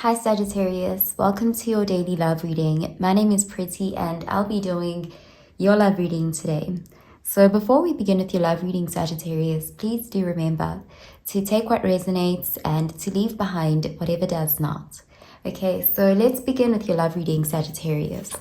Hi Sagittarius, welcome to your daily love reading. My name is Pretty and I'll be doing your love reading today. So before we begin with your love reading, Sagittarius, please do remember to take what resonates and to leave behind whatever does not. Okay, so let's begin with your love reading, Sagittarius.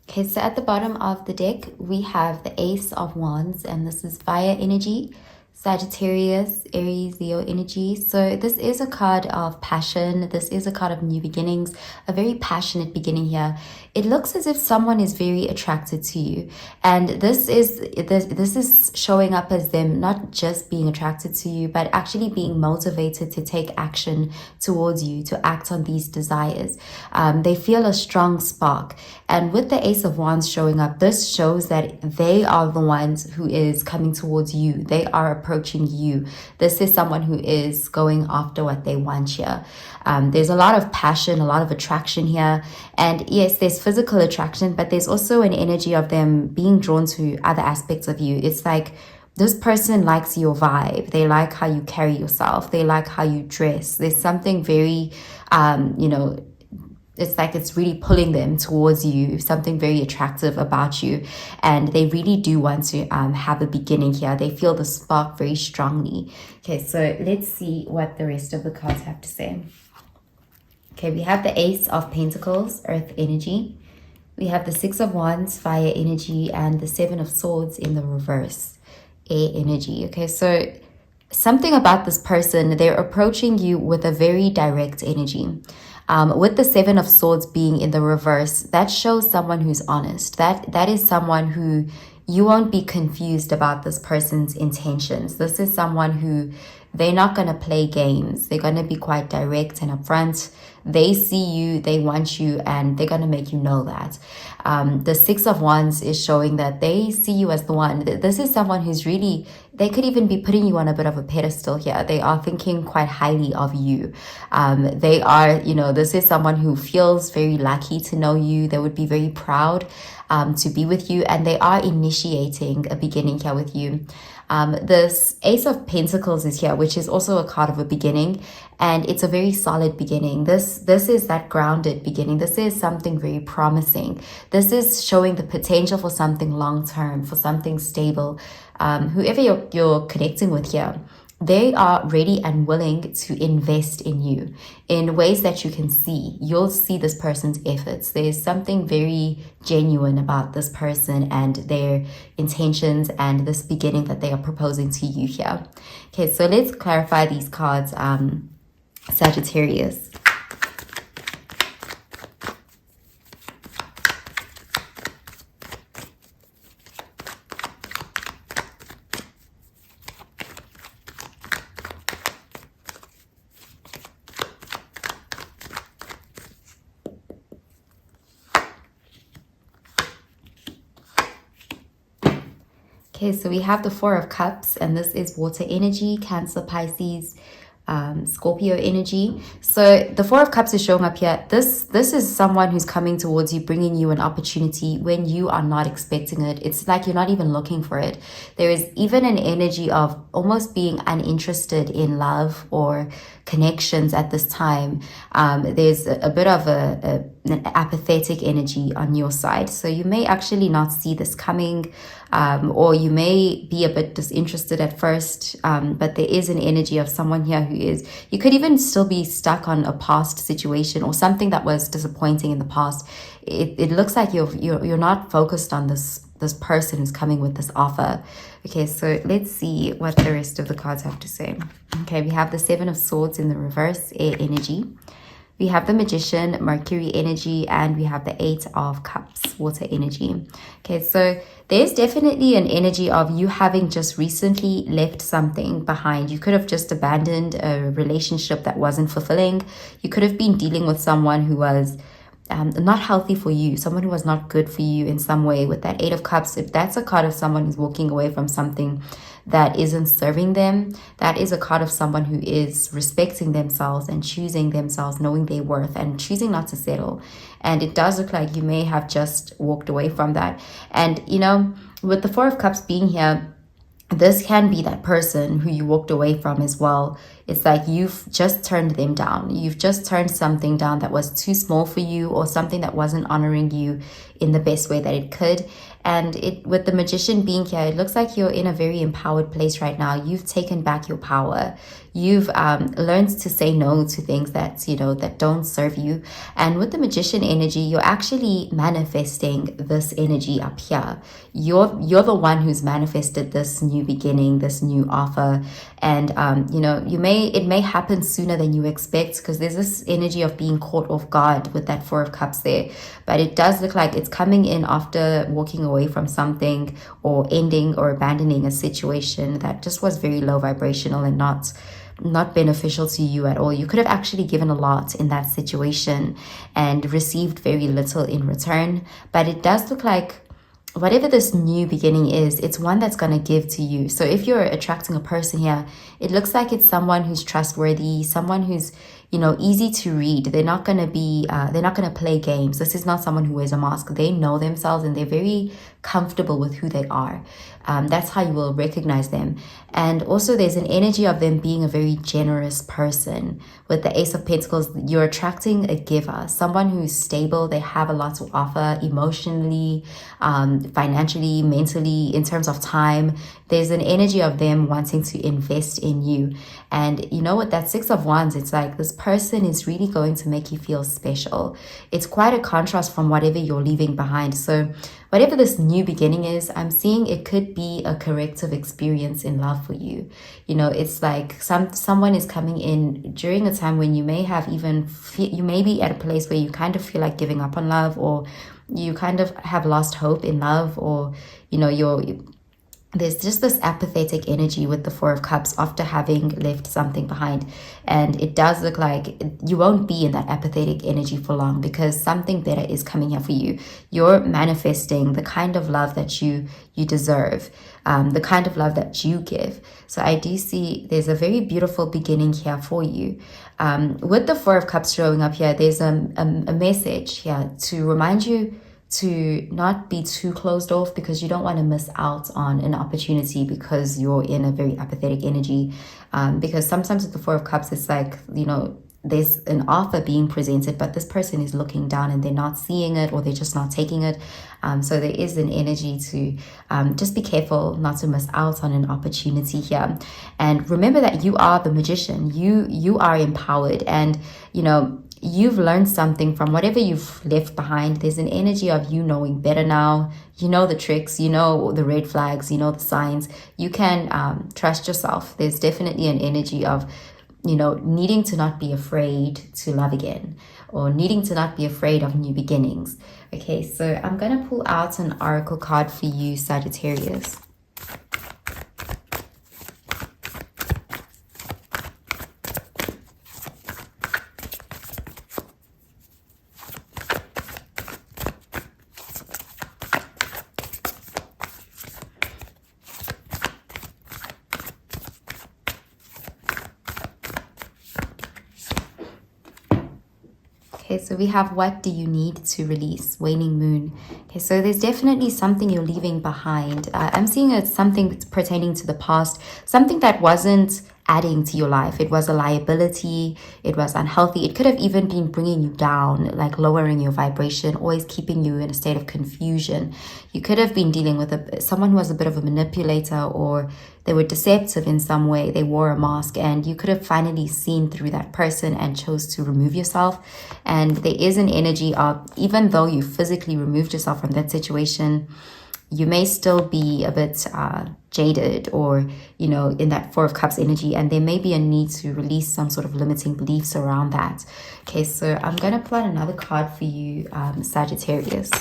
Okay, so at the bottom of the deck, we have the Ace of Wands, and this is fire energy, Sagittarius, Aries, Leo energy. So this is a card of passion. This is a card of new beginnings, a very passionate beginning here. It looks as if someone is very attracted to you. And this is showing up as them not just being attracted to you, but actually being motivated to take action towards you, to act on these desires. They feel a strong spark. And with the Ace of Wands showing up, this shows that they are the ones who is coming towards you. They are approaching you. This is someone who is going after what they want here. There's a lot of passion, a lot of attraction here. And yes, there's physical attraction, but there's also an energy of them being drawn to other aspects of you. It's like this person likes your vibe. They like how you carry yourself. They like how you dress. There's something very, it's like it's really pulling them towards you, something very attractive about you. And they really do want to have a beginning here. They feel the spark very strongly. Okay, so let's see what the rest of the cards have to say. Okay, we have the Ace of Pentacles, Earth energy. We have the Six of Wands, fire energy, and the Seven of Swords in the reverse, air energy. Okay, so something about this person, they're approaching you with a very direct energy. With the Seven of Swords being in the reverse, that shows someone who's honest. That is someone who you won't be confused about this person's intentions. This is someone who they're not going to play games. They're going to be quite direct and upfront. They see you, they want you, and they're going to make you know that. The Six of Wands is showing that they see you as the one. This is someone who's really, they could even be putting you on a bit of a pedestal here. They are thinking quite highly of you. They are, this is someone who feels very lucky to know you. They would be very proud to be with you, and they are initiating a beginning here with you. This Ace of Pentacles is here, which is also a card of a beginning, and it's a very solid beginning. This is that grounded beginning. This is something very promising. This is showing the potential for something long-term, for something stable. Whoever you're connecting with here, they are ready and willing to invest in you in ways that you can see. You'll see this person's efforts. There's something very genuine about this person and their intentions and this beginning that they are proposing to you here. Okay, so let's clarify these cards, Sagittarius. Okay, so we have the Four of Cups, and this is water energy, Cancer, Pisces, Scorpio energy. So the Four of Cups is showing up here. This is someone who's coming towards you, bringing you an opportunity when you are not expecting it. It's like you're not even looking for it. There is even an energy of almost being uninterested in love or connections at this time. There's a bit of an apathetic energy on your side. So you may actually not see this coming, or you may be a bit disinterested at first, but there is an energy of someone here who is, you could even still be stuck on a past situation or something that was disappointing in the past. It looks like you're not focused on this person who's coming with this offer. Okay, so let's see what the rest of the cards have to say. Okay, we have the Seven of Swords in the reverse, air energy. We have the Magician, Mercury energy, and we have the Eight of Cups, water energy. Okay, so there's definitely an energy of you having just recently left something behind. You could have just abandoned a relationship that wasn't fulfilling. You could have been dealing with someone who was not healthy for you, someone who was not good for you in some way. With that Eight of Cups, if that's a card of someone who's walking away from something that isn't serving them, that is a card of someone who is respecting themselves and choosing themselves, knowing their worth and choosing not to settle. And it does look like you may have just walked away from that. And, you know, with the Four of Cups being here, this can be that person who you walked away from as well. It's like you've just turned them down. You've just turned something down that was too small for you, or something that wasn't honoring you in the best way that it could. And with the Magician being here, it looks like you're in a very empowered place right now. You've taken back your power. You've learned to say no to things that, you know, that don't serve you. And with the Magician energy, you're actually manifesting this energy up here. You're the one who's manifested this new beginning, this new offer. And you know, it may happen sooner than you expect, because there's this energy of being caught off guard with that Four of Cups there. But it does look like it's coming in after walking away from something, or ending or abandoning a situation that just was very low vibrational and not beneficial to you at all. You could have actually given a lot in that situation and received very little in return. But it does look like whatever this new beginning is, it's one that's going to give to you. So if you're attracting a person here, it looks like it's someone who's trustworthy, someone who's, you know, easy to read. They're not going to play games. This is not someone who wears a mask. They know themselves and they're very comfortable with who they are. That's how you will recognize them. And also there's an energy of them being a very generous person. With the Ace of Pentacles, you're attracting a giver, someone who's stable. They have a lot to offer emotionally, financially, mentally, in terms of time. There's an energy of them wanting to invest in you. And you know what, that Six of Wands, it's like this person is really going to make you feel special. It's quite a contrast from whatever you're leaving behind. So whatever this new beginning is, I'm seeing it could be a corrective experience in love for you. You know, it's like someone is coming in during a time when you may have you may be at a place where you kind of feel like giving up on love, or you kind of have lost hope in love, or, you know, there's just this apathetic energy with the Four of Cups after having left something behind. And it does look like you won't be in that apathetic energy for long, because something better is coming here for you. You're manifesting the kind of love that you deserve, the kind of love that you give. So I do see there's a very beautiful beginning here for you. With the Four of Cups showing up here, there's a message here to remind you to not be too closed off, because you don't want to miss out on an opportunity because you're in a very apathetic energy. Because sometimes with the Four of Cups, it's like, you know, there's an offer being presented, but this person is looking down and they're not seeing it, or they're just not taking it. So there is an energy to just be careful not to miss out on an opportunity here. And remember that you are the Magician. You are empowered, and, you know, you've learned something from whatever you've left behind. There's an energy of you knowing better now. You know the tricks, you know the red flags, you know the signs. You can trust yourself. There's definitely an energy of, you know, needing to not be afraid to love again, or needing to not be afraid of new beginnings. Okay, so I'm going to pull out an oracle card for you, Sagittarius. Okay, so we have, what do you need to release? Waning moon. Okay, so there's definitely something you're leaving behind. I'm seeing it's something pertaining to the past, something that wasn't adding to your life. It was a liability. It was unhealthy. It could have even been bringing you down, like lowering your vibration, always keeping you in a state of confusion. You could have been dealing with someone who was a bit of a manipulator, or they were deceptive in some way. They wore a mask, and you could have finally seen through that person and chose to remove yourself. And there is an energy of, even though you physically removed yourself from that situation, you may still be a bit jaded, or, you know, in that Four of Cups energy, and there may be a need to release some sort of limiting beliefs around that. Okay, so I'm going to pull out another card for you, Sagittarius.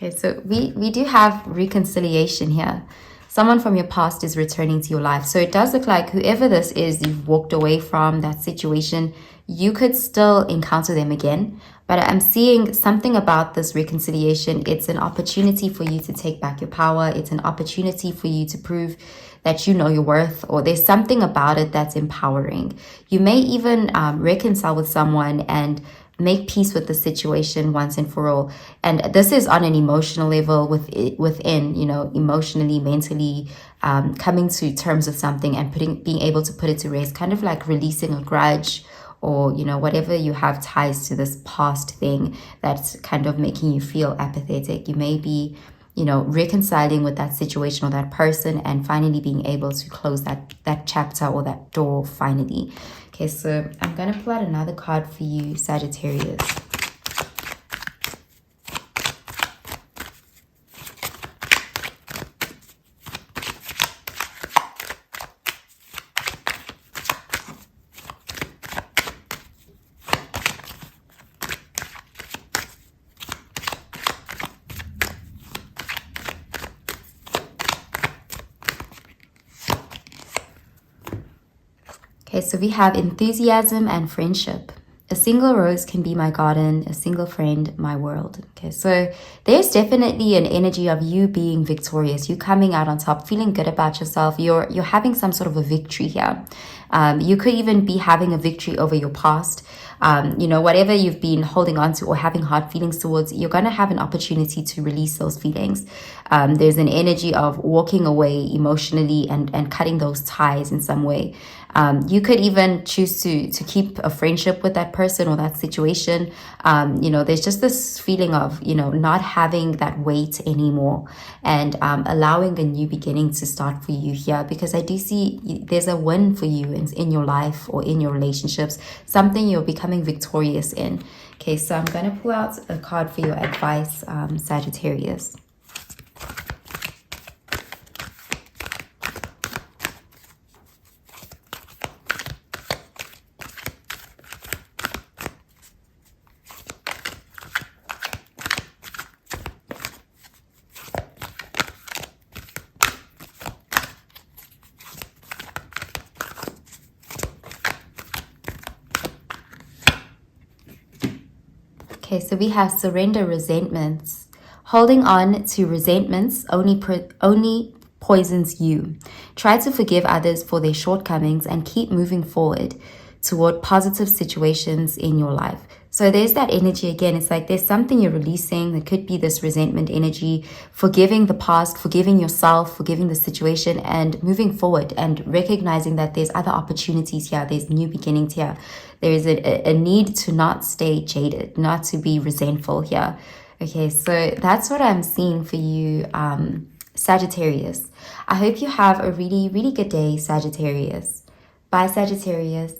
Okay, so we do have reconciliation here. Someone from your past is returning to your life. So it does look like whoever this is, you've walked away from that situation. You could still encounter them again. But I'm seeing something about this reconciliation. It's an opportunity for you to take back your power. It's an opportunity for you to prove that you know your worth, or there's something about it that's empowering. You may even reconcile with someone and make peace with the situation once and for all. And this is on an emotional level within, you know, emotionally, mentally, coming to terms with something and being able to put it to rest, kind of like releasing a grudge, or, you know, whatever you have ties to this past thing that's kind of making you feel apathetic. You may be, you know, reconciling with that situation or that person and finally being able to close that chapter or that door finally. Okay, so I'm going to pull out another card for you, Sagittarius. Okay, so we have enthusiasm and friendship. A single rose can be my garden, a single friend, my world. Okay, so there's definitely an energy of you being victorious, you coming out on top, feeling good about yourself. You're having some sort of a victory here. You could even be having a victory over your past. You know, whatever you've been holding on to or having hard feelings towards, you're going to have an opportunity to release those feelings. There's an energy of walking away emotionally and cutting those ties in some way. You could even choose to keep a friendship with that person or that situation. You know, there's just this feeling of, you know, not having that weight anymore and allowing a new beginning to start for you here, because I do see there's a win for you in your life or in your relationships, something you're becoming victorious in. Okay, so I'm going to pull out a card for your advice, Sagittarius. Okay, so we have surrender resentments. Holding on to resentments only poisons you. Try to forgive others for their shortcomings and keep moving forward toward positive situations in your life. So there's that energy again. It's like there's something you're releasing. There could be this resentment energy, forgiving the past, forgiving yourself, forgiving the situation, and moving forward and recognizing that there's other opportunities here. There's new beginnings here. There is a need to not stay jaded, not to be resentful here. Okay, so that's what I'm seeing for you, Sagittarius. I hope you have a really, really good day, Sagittarius. Bye, Sagittarius.